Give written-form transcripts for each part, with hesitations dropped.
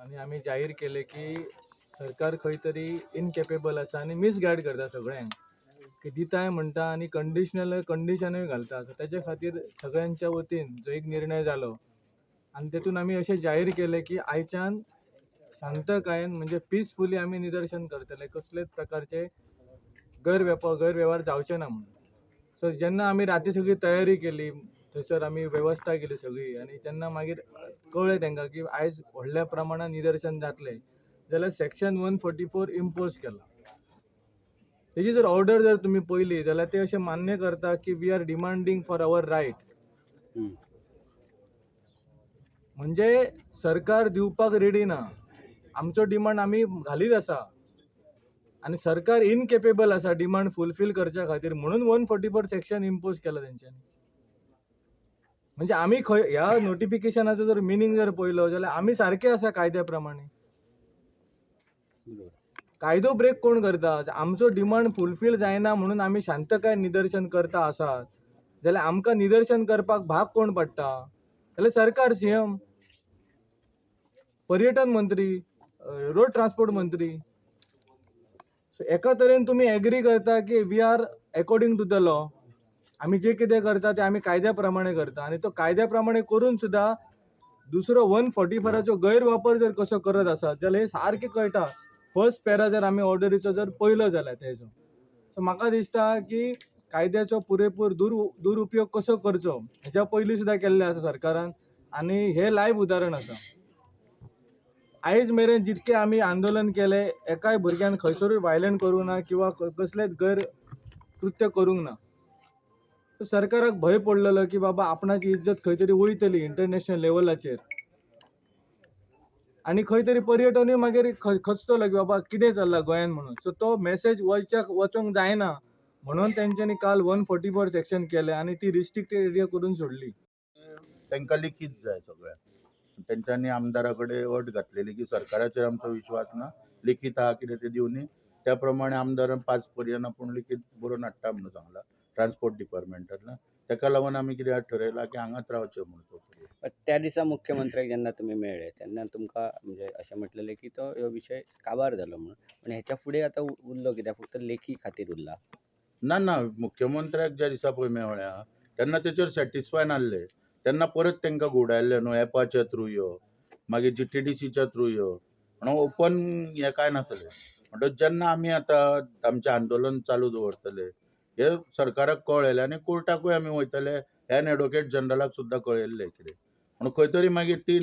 आणि आम्ही जाहीर केले की सरकार खंय तरी इनकेपेबल आसा आणि मिसगायड करता सगळ्यांक की दिताय म्हणटा आणि कंडिशनूय घालता. सो त्याच्या खातीर सगळ्यांच्या वतीन जो एक निर्णय जालो आणि तेतून आम्ही असे जाहीर केले की आयच्यान शांतकायेन म्हणजे पीसफुली आम्ही निदर्शन करतले, कसलेच प्रकारचे गैरव्यवहार जावचे ना म्हणून. सो जेन्ना आम्ही राती सगळी तयारी केली, थंयसर आमी वेवस्था केली सगळी आणि जेन्ना मागीर कळ्ळें तांकां की आयज व्हडल्या प्रमाणात निदर्शन जातले जाल्यार सेक्शन 144 इम्पोज केला. तेजी जर ऑर्डर जर तुम्ही पळयली जाल्यार ते अशें मान्य करता की we are demanding for our right. म्हणजे सरकार दिवपाक रेडी ना, आमचो डिमांड आमी घालीत आसा आणि सरकार इनकेपेबल आसा डिमांड फुलफील करच्या खातीर म्हणून 144 सेक्शन इम्पोज केला तेंच्यांनी. म्हणजे आमी खंय ह्या नोटिफिकेशनाचो जर मिनींग जर पळयलो जाल्यार आमी सारखे आसा कायद्या प्रमाणे. कायदो ब्रेक कोण करता? आमचो डिमांड फुलफील जायना म्हणून आमी शांतकाय निदर्शन करता आसात जाल्यार आमकां निदर्शन करपाक भाग कोण पडटा? जाल्यार सरकार, सीएम, पर्यटन मंत्री, रोड ट्रान्सपोर्ट मंत्री. सो एका तरेन तुमी एग्री करता की we are according to the law. आमी जे कितें करता ते आमी कायद्या प्रमाणे करता आणि तो कायद्या प्रमाणे करून सुद्धा दुसरो 144चो गैरवापर जर कसो करत आसात जाल्यार हे सारकें कळटा. फर्स्ट पॅरा जर आमी ऑर्डरीचो जर पळयलो जाल्यार तेजो. सो म्हाका दिसता की कायद्याचो पुरेपूर दुरुपयोग कसो करचो हेच्या पयलीं सुद्धा केल्ले आसा सरकारान आणि हे लायव्ह उदाहरण आसा. आयज मेरेन जितके आमी आंदोलन केले एकाय भुरग्यान खंयसरूय वायलेंट करूंक ना किंवा कसलेच गैर कृत्य करूंक ना. सरकाराक भंय पडलेलो की बाबा आपणाची इज्जत खंय तरी वयतली इंटरनॅशनल लेवलाचेर आणि खंय तरी पर्यटनूय मागीर खचतलो की बाबा कितें चल्लां गोंयान म्हणून. सो तो मेसेज वचोंक जायना म्हणून तेंच्यांनी काल 144 सेक्शन केले आणि ती रिस्ट्रिक्टेड एरिया करून सोडली. तांकां लिखीत जाय सगळ्यांक. तेंच्यांनी आमदारा कडेन अट घातलेली की सरकाराचेर आमचो विश्वास ना, लिखीत आहा कितें ते दिवनी. त्या प्रमाणे आमदारान 5 पर्यंत आपूण लिखीत बरोवन हाडटा म्हणून सांगला ट्रान्सपोर्ट डिपार्टमेंटांतल्यान. ताका लागून आमी कितें ठरयलां की हांगाच रावचें म्हणून. त्या दिसा मुख्यमंत्र्याक जेन्ना तुम्ही मेळ्ळे तेन्ना तुमकां म्हणजे अशें म्हटलेलें की तो ह्यो विशय काबार जालो म्हणून. पण हेच्या फुडें आतां उरलो कित्याक फक्त लेखी खातीर उरला? ना मुख्यमंत्र्याक ज्या दिसा पळय मेवळ्या तेन्ना तेचेर सॅटिस्फाय नासले. तेन्ना परत तांकां घुडायल्ले न्हू एपाच्या थ्रू यो, मागीर GTDCच्या थ्रू यो म्हणून ओपन हें कांय नासलें. म्हणटच जेन्ना आमी आतां आमचें आंदोलन चालू दवरतले हे सरकाराक कळयलें आनी कोर्टाकूय आमी वयतले. एन एडवोकेट जनरलाक सुद्दां कळयल्लें कितें म्हणून खंय तरी मागीर ती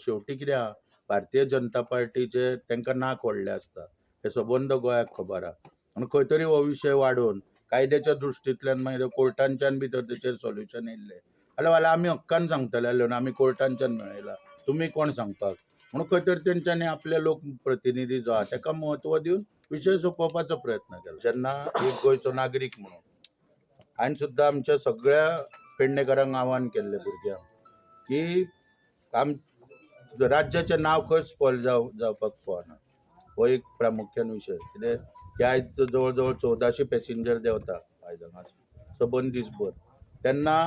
शेवटी कितें आहा भारतीय जनता पार्टीचे तांकां नाक व्हडलें आसता हे सबंद गोंयाक खबर आहा. आनी खंय तरी हो विशय वाडोवन कायद्याच्या दृश्टींतल्यान मागीर कोर्टांच्यान भितर तेचेर सोल्युशन येयल्लें जाल्यार आमी हक्कान सांगतले आसले आमी कोर्टांच्यान मेळयला तुमी कोण सांगपाक म्हणून खंय तरी तेंच्यांनी आपले लोक प्रतिनिधी जो आहा ताका म्हत्व दिवन विशय सोंपोवपाचो प्रयत्न केलो. जेन्ना एक गोंयचो नागरीक म्हणून हांवें सुद्दां आमच्या सगळ्या पेडणेकारांक आव्हान केल्लें भुरग्यांक की राज्याचें नांव खंयच स्पॉयल जावपाक फावना. हो एक प्रामुख्यान विशय कितें की आयज जवळ जवळ 1400 पॅसेंजर देंवता आयज हांगा सबंद दिसभर. तेन्ना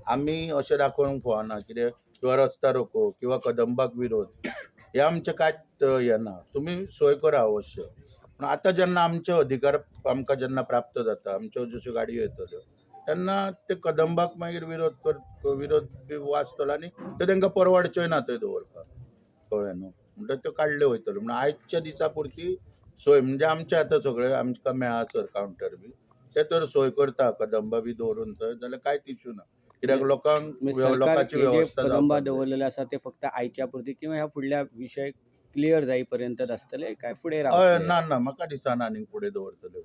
आमी अशें दाखोवंक फावना कितें किंवा रस्ता रोको किंवा कदंबाक विरोध हे आमचें कांयच हें ना. तुमी सोय करा अवश्य. पूण आतां जेन्ना आमचे अधिकार आमकां जेन्ना प्राप्त जाता आमच्यो जश्यो गाडयो येतल्यो तेन्ना ते कदंबाक मागीर विरोध बी वाचतलो आनी ते तांकां परवडच्योय ना थंय दवरपाक. कळ्ळें न्हू. म्हणटच त्यो काडल्यो वयतल्यो म्हणून आयजच्या दिसा पुरती सोय म्हणजे आमचे आतां सगळे आमकां मेळा सर कावंटर बी ते तर सोय करता कदंबा बी दवरून थंय जाल्यार कांयच इश्यू ना. कित्याक लोकांक लोकांची वेवस्था कदंबा दवरलेले आसा ते फक्त आयच्या पुरती किंवा ह्या फुडल्या विशय क्लियर जाई पर्यंत आसतले काय फुडें रावतले? ना म्हाका दिसना आनीक फुडें दवरतले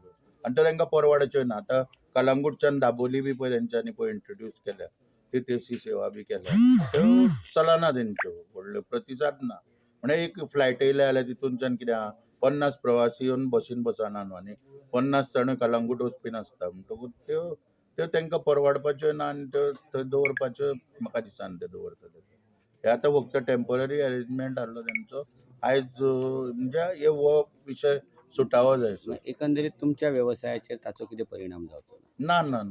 आनी तो तांकां परवडच्यो ना. आतां कलंगूटच्यान दाबोली बी पळय तेंच्यांनी पळय इंट्रोड्यूस केल्या ती देशी सेवा बी केल्या त्यो चलना तेंच्यो व्हडल्यो प्रतिसाद ना. म्हणजे एक फ्लायट येयल्या जाल्यार तितूनच्यान कितें आहा 50 प्रवासी येवन बसीन बसना न्हू आनी 50 जाण कलंगूट वचपी नासता म्हणटकूच त्यो तांकां परवडपाच्यो ना आनी त्यो थंय दवरपाच्यो म्हाका दिसना ते दवरतले. हे आतां फक्त टेम्पररी अरेंजमेंट आसलो तेंचो. आयज म्हणजे हो विशय सुटावो जाय. एकंदरीत तुमच्या व्यवसायाचेर ताचो कितें परिणाम जावचो ना? ना